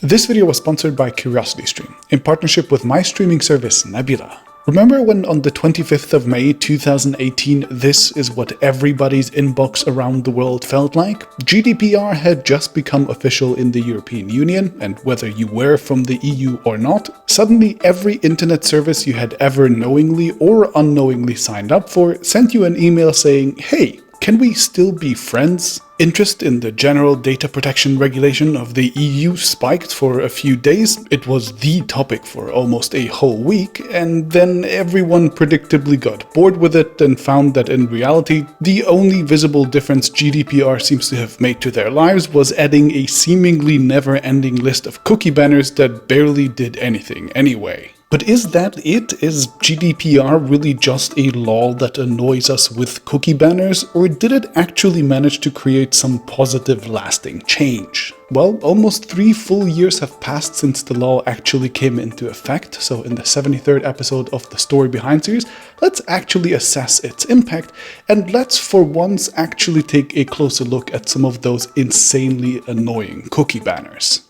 This video was sponsored by CuriosityStream, in partnership with my streaming service Nabila. Remember when on the 25th of May 2018, this is what everybody's inbox around the world felt like? GDPR had just become official in the European Union, and whether you were from the EU or not, suddenly every internet service you had ever knowingly or unknowingly signed up for sent you an email saying, "Hey, can we still be friends?" Interest in the general data protection regulation of the EU spiked for a few days. It was the topic for almost a whole week, and then everyone predictably got bored with it and found that in reality, the only visible difference GDPR seems to have made to their lives was adding a seemingly never-ending list of cookie banners that barely did anything anyway. But is that it? Is GDPR really just a law that annoys us with cookie banners, or did it actually manage to create some positive lasting change? Well, almost 3 full years have passed since the law actually came into effect, so in the 73rd episode of the Story Behind series, let's actually assess its impact, and let's for once actually take a closer look at some of those insanely annoying cookie banners.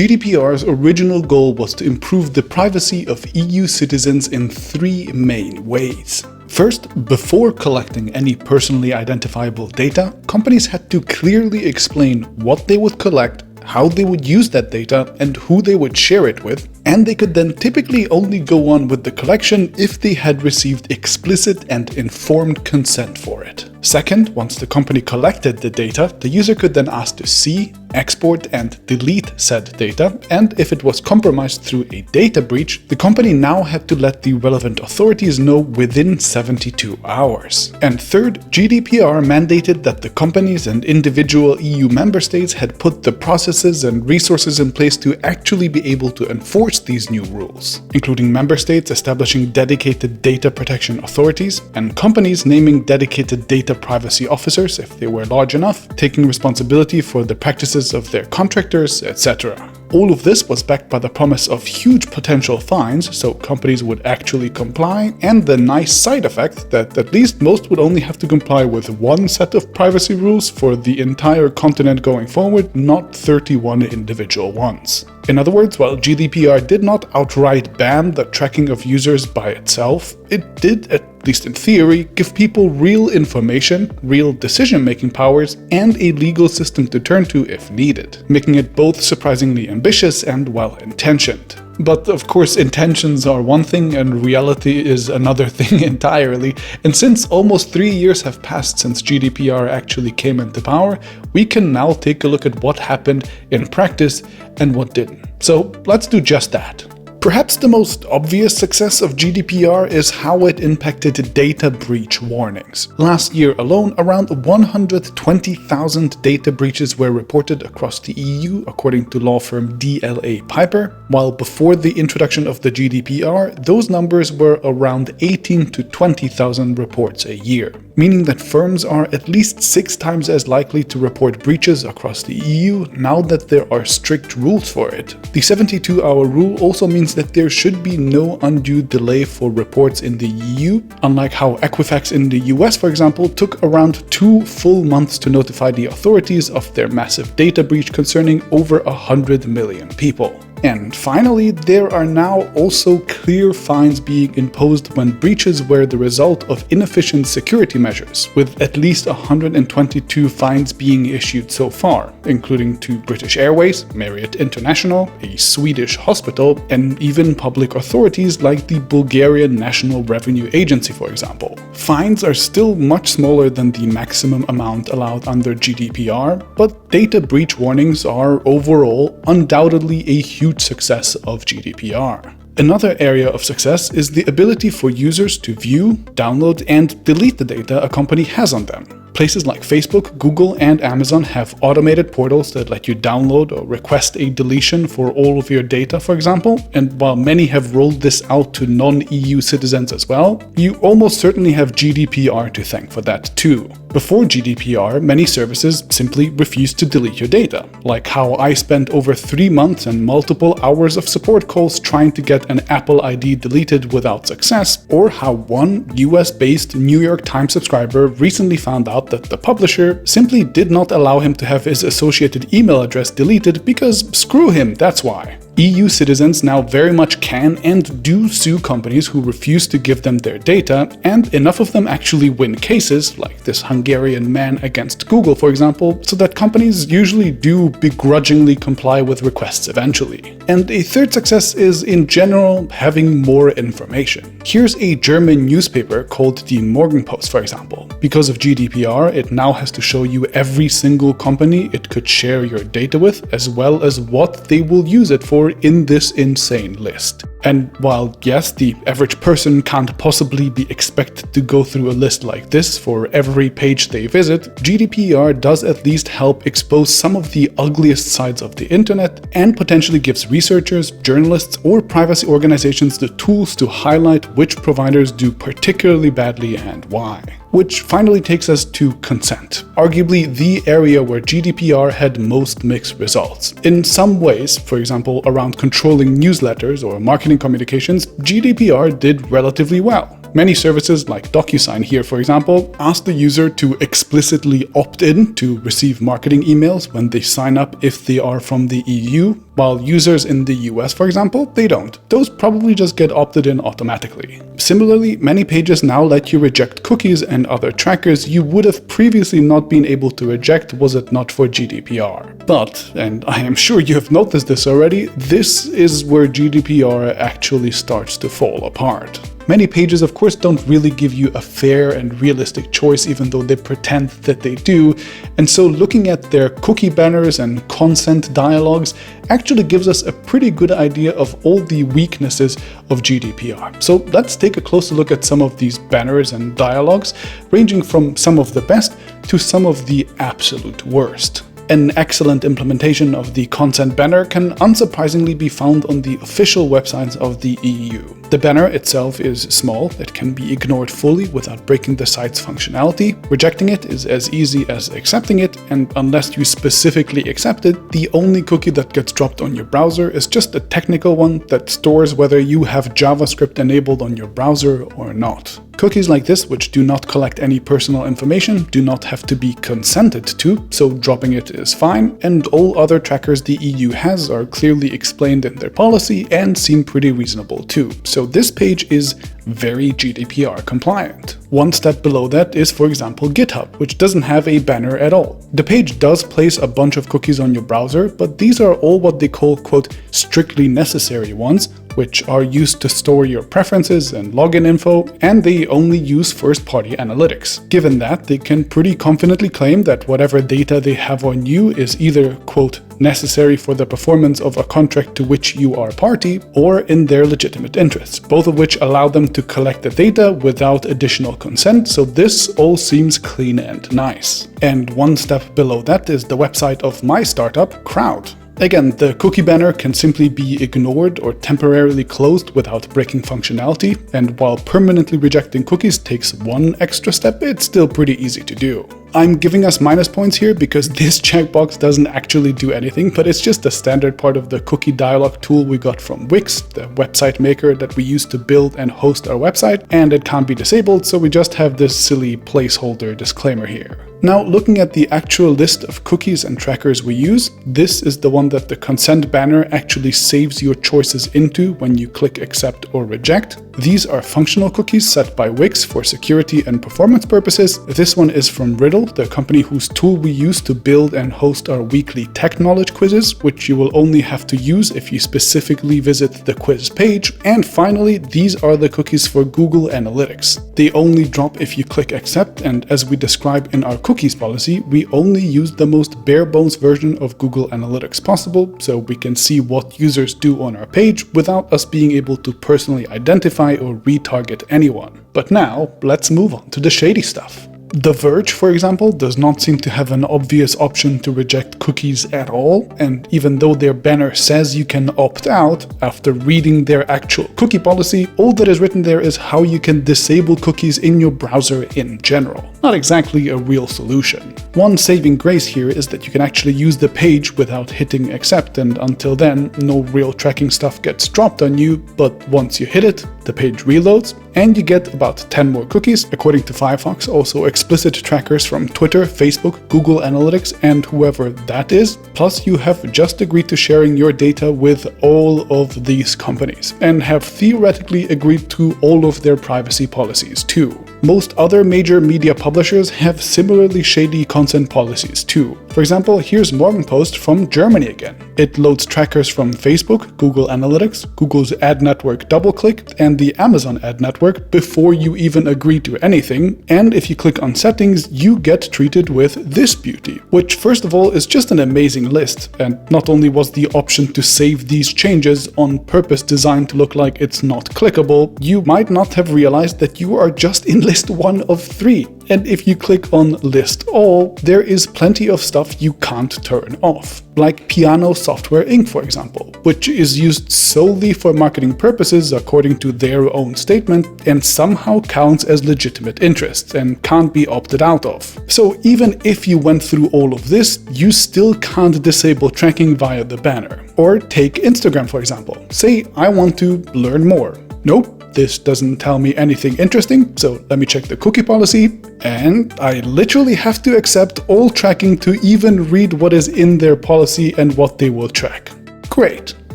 GDPR's original goal was to improve the privacy of EU citizens in 3 main ways. First, before collecting any personally identifiable data, companies had to clearly explain what they would collect, how they would use that data, and who they would share it with, and they could then typically only go on with the collection if they had received explicit and informed consent for it. Second, once the company collected the data, the user could then ask to see, export, and delete said data, and if it was compromised through a data breach, the company now had to let the relevant authorities know within 72 hours. And third, GDPR mandated that the companies and individual EU member states had put the processes and resources in place to actually be able to enforce these new rules, including member states establishing dedicated data protection authorities, and companies naming dedicated data privacy officers if they were large enough, taking responsibility for the practices of their contractors, etc. All of this was backed by the promise of huge potential fines, so companies would actually comply, and the nice side effect that at least most would only have to comply with 1 set of privacy rules for the entire continent going forward, not 31 individual ones. In other words, while GDPR did not outright ban the tracking of users by itself, it did, at least in theory, give people real information, real decision-making powers, and a legal system to turn to if needed, making it both surprisingly ambitious and well-intentioned. But of course, intentions are one thing and reality is another thing entirely, and since almost 3 years have passed since GDPR actually came into power, we can now take a look at what happened in practice and what didn't. So let's do just that. Perhaps the most obvious success of GDPR is how it impacted data breach warnings. Last year alone, around 120,000 data breaches were reported across the EU, according to law firm DLA Piper, while before the introduction of the GDPR, those numbers were around 18 to 20,000 reports a year, meaning that firms are at least 6 times as likely to report breaches across the EU now that there are strict rules for it. The 72-hour rule also means that there should be no undue delay for reports in the EU, unlike how Equifax in the US, for example, took around 2 full months to notify the authorities of their massive data breach concerning over 100 million people. And finally, there are now also clear fines being imposed when breaches were the result of inefficient security measures, with at least 122 fines being issued so far, including to British Airways, Marriott International, a Swedish hospital, and even public authorities like the Bulgarian National Revenue Agency, for example. Fines are still much smaller than the maximum amount allowed under GDPR, but data breach warnings are overall undoubtedly a huge success of GDPR. Another area of success is the ability for users to view, download, and delete the data a company has on them. Places like Facebook, Google, and Amazon have automated portals that let you download or request a deletion for all of your data, for example, and while many have rolled this out to non-EU citizens as well, you almost certainly have GDPR to thank for that too. Before GDPR, many services simply refused to delete your data, like how I spent over 3 months and multiple hours of support calls trying to get an Apple ID deleted without success, or how one US-based New York Times subscriber recently found out out that the publisher simply did not allow him to have his associated email address deleted because screw him, that's why. EU citizens now very much can and do sue companies who refuse to give them their data, and enough of them actually win cases, like this Hungarian man against Google for example, so that companies usually do begrudgingly comply with requests eventually. And a third success is in general having more information. Here's a German newspaper called the Morgenpost for example. Because of GDPR, it now has to show you every single company it could share your data with, as well as what they will use it for in this insane list. And while yes, the average person can't possibly be expected to go through a list like this for every page they visit, GDPR does at least help expose some of the ugliest sides of the internet and potentially gives researchers, journalists, or privacy organizations the tools to highlight which providers do particularly badly and why. Which finally takes us to consent, arguably the area where GDPR had most mixed results. In some ways, for example around controlling newsletters or marketing communications, GDPR did relatively well. Many services like DocuSign here, for example, ask the user to explicitly opt in to receive marketing emails when they sign up if they are from the EU, while users in the US, for example, they don't. Those probably just get opted in automatically. Similarly, many pages now let you reject cookies and other trackers you would have previously not been able to reject was it not for GDPR. But, and I am sure you have noticed this already, this is where GDPR actually starts to fall apart. Many pages of course don't really give you a fair and realistic choice even though they pretend that they do, and so looking at their cookie banners and consent dialogues actually gives us a pretty good idea of all the weaknesses of GDPR. So let's take a closer look at some of these banners and dialogues, ranging from some of the best to some of the absolute worst. An excellent implementation of the consent banner can unsurprisingly be found on the official websites of the EU. The banner itself is small, it can be ignored fully without breaking the site's functionality. Rejecting it is as easy as accepting it, and unless you specifically accept it, the only cookie that gets dropped on your browser is just a technical one that stores whether you have JavaScript enabled on your browser or not. Cookies like this, which do not collect any personal information, do not have to be consented to, so dropping it is fine, and all other trackers the EU has are clearly explained in their policy and seem pretty reasonable too. So this page is very GDPR compliant. One step below that is, for example, GitHub, which doesn't have a banner at all. The page does place a bunch of cookies on your browser, but these are all what they call, quote, strictly necessary ones, which are used to store your preferences and login info, and they only use first-party analytics. Given that, they can pretty confidently claim that whatever data they have on you is either, quote, necessary for the performance of a contract to which you are party, or in their legitimate interests, both of which allow them to collect the data without additional consent, so this all seems clean and nice. And one step below that is the website of my startup, Crowd. Again, the cookie banner can simply be ignored or temporarily closed without breaking functionality, and while permanently rejecting cookies takes one extra step, it's still pretty easy to do. I'm giving us minus points here because this checkbox doesn't actually do anything, but it's just a standard part of the cookie dialog tool we got from Wix, the website maker that we use to build and host our website, and it can't be disabled, so we just have this silly placeholder disclaimer here. Now, looking at the actual list of cookies and trackers we use, this is the one that the consent banner actually saves your choices into when you click accept or reject. These are functional cookies set by Wix for security and performance purposes. This one is from Riddle, the company whose tool we use to build and host our weekly tech knowledge quizzes, which you will only have to use if you specifically visit the quiz page. And finally, these are the cookies for Google Analytics. They only drop if you click accept, and as we describe in our cookies policy, we only use the most bare bones version of Google Analytics possible, so we can see what users do on our page without us being able to personally identify or retarget anyone. But now, let's move on to the shady stuff. The Verge, for example, does not seem to have an obvious option to reject cookies at all, and even though their banner says you can opt out, after reading their actual cookie policy, all that is written there is how you can disable cookies in your browser in general. Not exactly a real solution. One saving grace here is that you can actually use the page without hitting accept, and until then, no real tracking stuff gets dropped on you, but once you hit it, the page reloads, and you get about 10 more cookies, according to Firefox, also explicit trackers from Twitter, Facebook, Google Analytics, and whoever that is. Plus, you have just agreed to sharing your data with all of these companies and have theoretically agreed to all of their privacy policies too. Most other major media publishers have similarly shady consent policies too. For example, here's Morgenpost from Germany again. It loads trackers from Facebook, Google Analytics, Google's ad network DoubleClick, and the Amazon ad network before you even agree to anything. And if you click on settings, you get treated with this beauty, which first of all is just an amazing list. And not only was the option to save these changes on purpose designed to look like it's not clickable, you might not have realized that you are just in list 1 of 3. And if you click on list all, there is plenty of stuff you can't turn off. Like Piano Software Inc., for example, which is used solely for marketing purposes according to their own statement and somehow counts as legitimate interests and can't be opted out of. So even if you went through all of this, you still can't disable tracking via the banner. Or take Instagram, for example. Say I want to learn more. Nope. This doesn't tell me anything interesting, so let me check the cookie policy, and I literally have to accept all tracking to even read what is in their policy and what they will track. Great.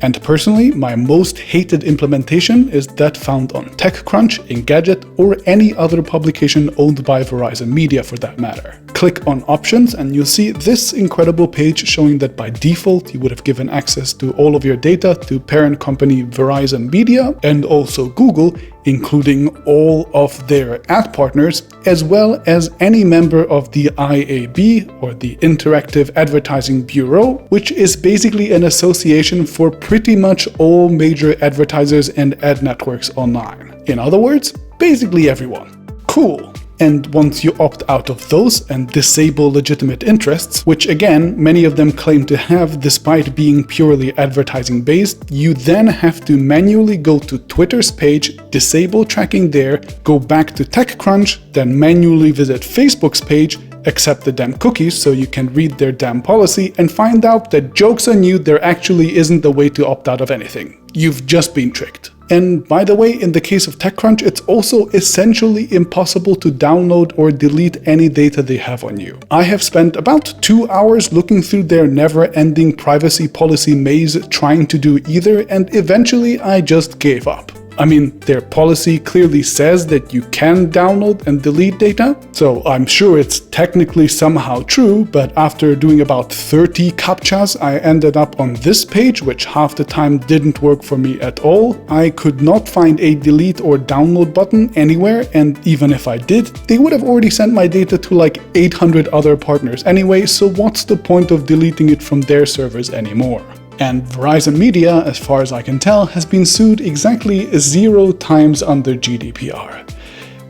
And personally, my most hated implementation is that found on TechCrunch, Engadget, or any other publication owned by Verizon Media for that matter. Click on Options and you'll see this incredible page showing that by default you would have given access to all of your data to parent company Verizon Media and also Google, including all of their ad partners, as well as any member of the IAB, or the Interactive Advertising Bureau, which is basically an association for pretty much all major advertisers and ad networks online. In other words, basically everyone. Cool. And once you opt out of those and disable legitimate interests, which again, many of them claim to have despite being purely advertising based, you then have to manually go to Twitter's page, disable tracking there, go back to TechCrunch, then manually visit Facebook's page, accept the damn cookies so you can read their damn policy, and find out that joke's on you, there actually isn't a way to opt out of anything. You've just been tricked. And by the way, in the case of TechCrunch, it's also essentially impossible to download or delete any data they have on you. I have spent about 2 hours looking through their never-ending privacy policy maze trying to do either, and eventually I just gave up. I mean, their policy clearly says that you can download and delete data, so I'm sure it's technically somehow true, but after doing about 30 CAPTCHAs, I ended up on this page, which half the time didn't work for me at all. I could not find a delete or download button anywhere, and even if I did, they would have already sent my data to like 800 other partners anyway, so what's the point of deleting it from their servers anymore? And Verizon Media, as far as I can tell, has been sued exactly 0 times under GDPR.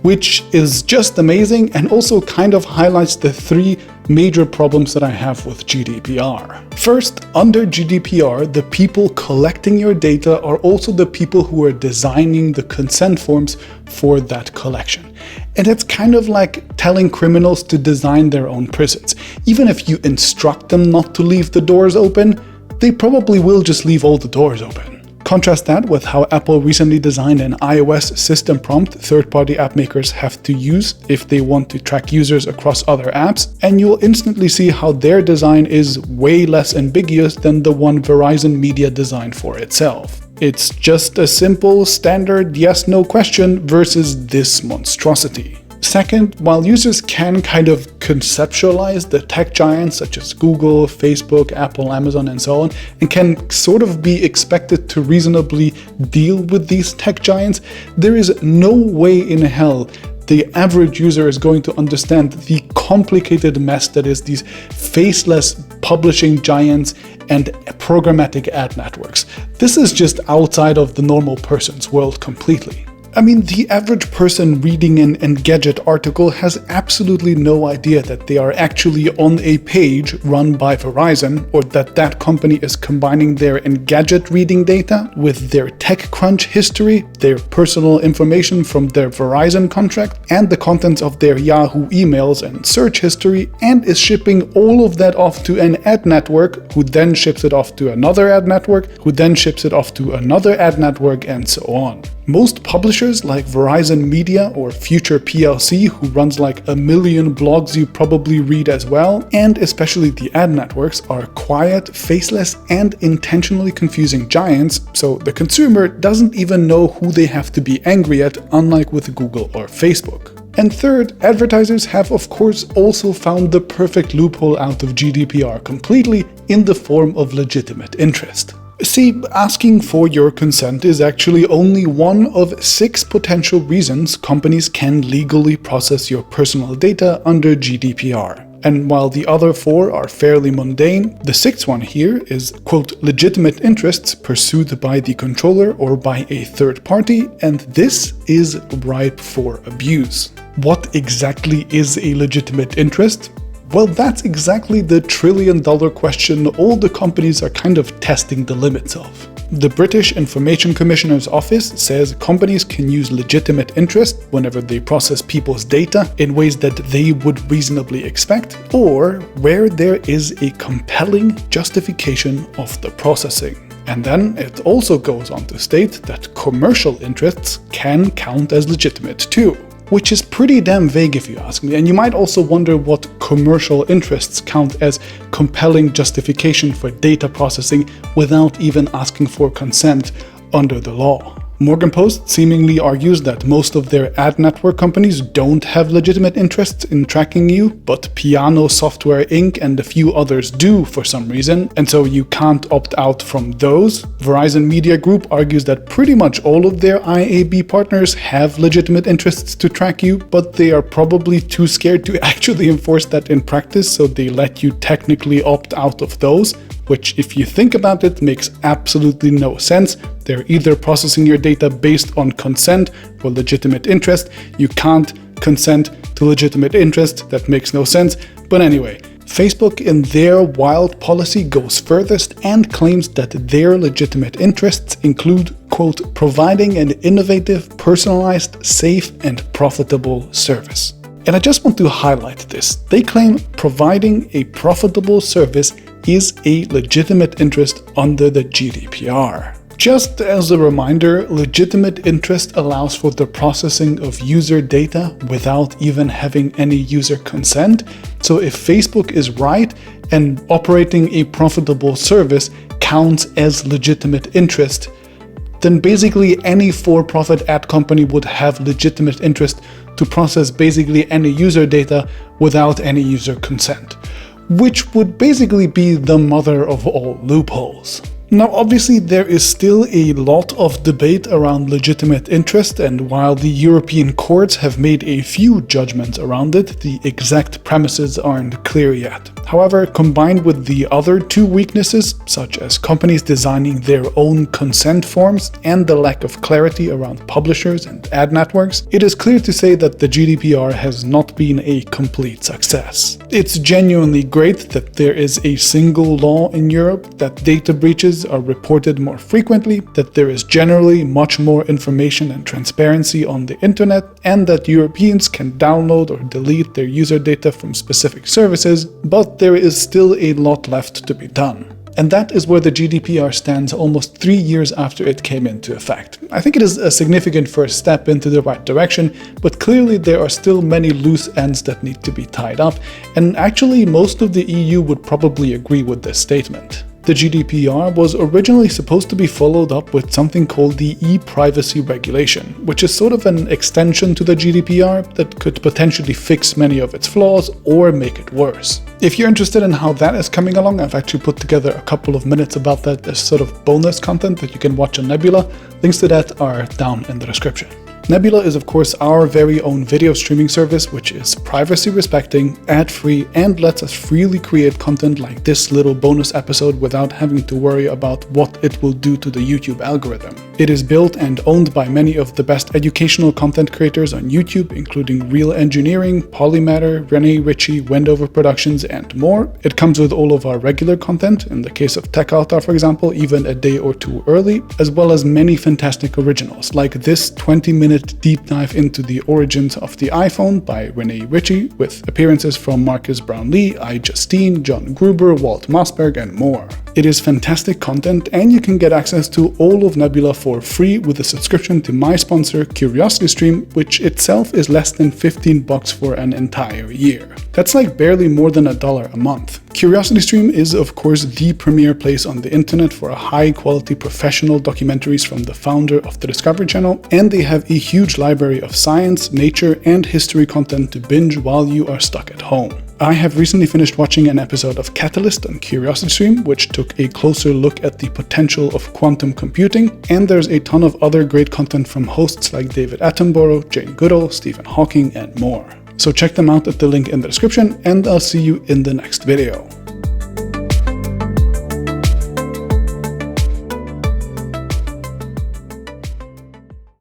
Which is just amazing and also kind of highlights the 3 major problems that I have with GDPR. First, under GDPR, the people collecting your data are also the people who are designing the consent forms for that collection. And it's kind of like telling criminals to design their own prisons. Even if you instruct them not to leave the doors open, they probably will just leave all the doors open. Contrast that with how Apple recently designed an iOS system prompt third-party app makers have to use if they want to track users across other apps, and you'll instantly see how their design is way less ambiguous than the one Verizon Media designed for itself. It's just a simple, standard yes-no question versus this monstrosity. Second, while users can kind of conceptualize the tech giants such as Google, Facebook, Apple, Amazon, and so on, and can sort of be expected to reasonably deal with these tech giants, there is no way in hell the average user is going to understand the complicated mess that is these faceless publishing giants and programmatic ad networks. This is just outside of the normal person's world completely. I mean, the average person reading an Engadget article has absolutely no idea that they are actually on a page run by Verizon, or that that company is combining their Engadget reading data with their TechCrunch history, their personal information from their Verizon contract, and the contents of their Yahoo emails and search history, and is shipping all of that off to an ad network, who then ships it off to another ad network, who then ships it off to another ad network, and so on. Most publishers like Verizon Media or Future PLC, who runs like 1 million blogs you probably read as well, and especially the ad networks, are quiet, faceless, and intentionally confusing giants, so the consumer doesn't even know who they have to be angry at, unlike with Google or Facebook. And third, advertisers have of course also found the perfect loophole out of GDPR completely in the form of legitimate interest. See, asking for your consent is actually only one of 6 potential reasons companies can legally process your personal data under GDPR. And while the other 4 are fairly mundane, the 6th one here is, quote, legitimate interests pursued by the controller or by a third party, and this is ripe for abuse. What exactly is a legitimate interest? Well, that's exactly the trillion-dollar question all the companies are kind of testing the limits of. The British Information Commissioner's Office says companies can use legitimate interest whenever they process people's data in ways that they would reasonably expect, or where there is a compelling justification of the processing. And then it also goes on to state that commercial interests can count as legitimate too. Which is pretty damn vague if you ask me, and you might also wonder what commercial interests count as compelling justification for data processing without even asking for consent under the law. Morgan Post seemingly argues that most of their ad network companies don't have legitimate interests in tracking you, but Piano Software Inc. and a few others do for some reason, and so you can't opt out from those. Verizon Media Group argues that pretty much all of their IAB partners have legitimate interests to track you, but they are probably too scared to actually enforce that in practice, so they let you technically opt out of those, which, if you think about it, makes absolutely no sense. They're either processing your data based on consent or legitimate interest. You can't consent to legitimate interest. That makes no sense. But anyway, Facebook in their wild policy goes furthest and claims that their legitimate interests include, quote, providing an innovative, personalized, safe, and profitable service. And I just want to highlight this. They claim providing a profitable service is a legitimate interest under the GDPR. Just as a reminder, legitimate interest allows for the processing of user data without even having any user consent. So if Facebook is right and operating a profitable service counts as legitimate interest, then basically any for-profit ad company would have legitimate interest to process basically any user data without any user consent, which would basically be the mother of all loopholes. Now, obviously, there is still a lot of debate around legitimate interest, and while the European courts have made a few judgments around it, the exact premises aren't clear yet. However, combined with the other 2 weaknesses, such as companies designing their own consent forms and the lack of clarity around publishers and ad networks, it is clear to say that the GDPR has not been a complete success. It's genuinely great that there is a single law in Europe, that data breaches are reported more frequently, that there is generally much more information and transparency on the internet, and that Europeans can download or delete their user data from specific services, but there is still a lot left to be done. And that is where the GDPR stands almost 3 years after it came into effect. I think it is a significant first step into the right direction, but clearly there are still many loose ends that need to be tied up, and actually most of the EU would probably agree with this statement. The GDPR was originally supposed to be followed up with something called the e-privacy regulation, which is sort of an extension to the GDPR that could potentially fix many of its flaws or make it worse. If you're interested in how that is coming along, I've actually put together a couple of minutes about that as sort of bonus content that you can watch on Nebula. Links to that are down in the description. Nebula is of course our very own video streaming service, which is privacy respecting, ad-free, and lets us freely create content like this little bonus episode without having to worry about what it will do to the YouTube algorithm. It is built and owned by many of the best educational content creators on YouTube, including Real Engineering, Polymatter, Renee Ritchie, Wendover Productions, and more. It comes with all of our regular content, in the case of TechAltar for example, even a day or 2 early, as well as many fantastic originals, like this 20-minute deep dive into the origins of the iPhone by Renee Ritchie, with appearances from Marcus Brownlee, iJustine, John Gruber, Walt Mossberg, and more. It is fantastic content, and you can get access to all of Nebula for free with a subscription to my sponsor CuriosityStream, which itself is less than $15 for an entire year. That's like barely more than $1 a month. CuriosityStream is of course the premier place on the internet for high quality professional documentaries from the founder of the Discovery Channel, and they have a huge library of science, nature, and history content to binge while you are stuck at home. I have recently finished watching an episode of Catalyst on CuriosityStream, which took a closer look at the potential of quantum computing, and there's a ton of other great content from hosts like David Attenborough, Jane Goodall, Stephen Hawking, and more. So check them out at the link in the description, and I'll see you in the next video.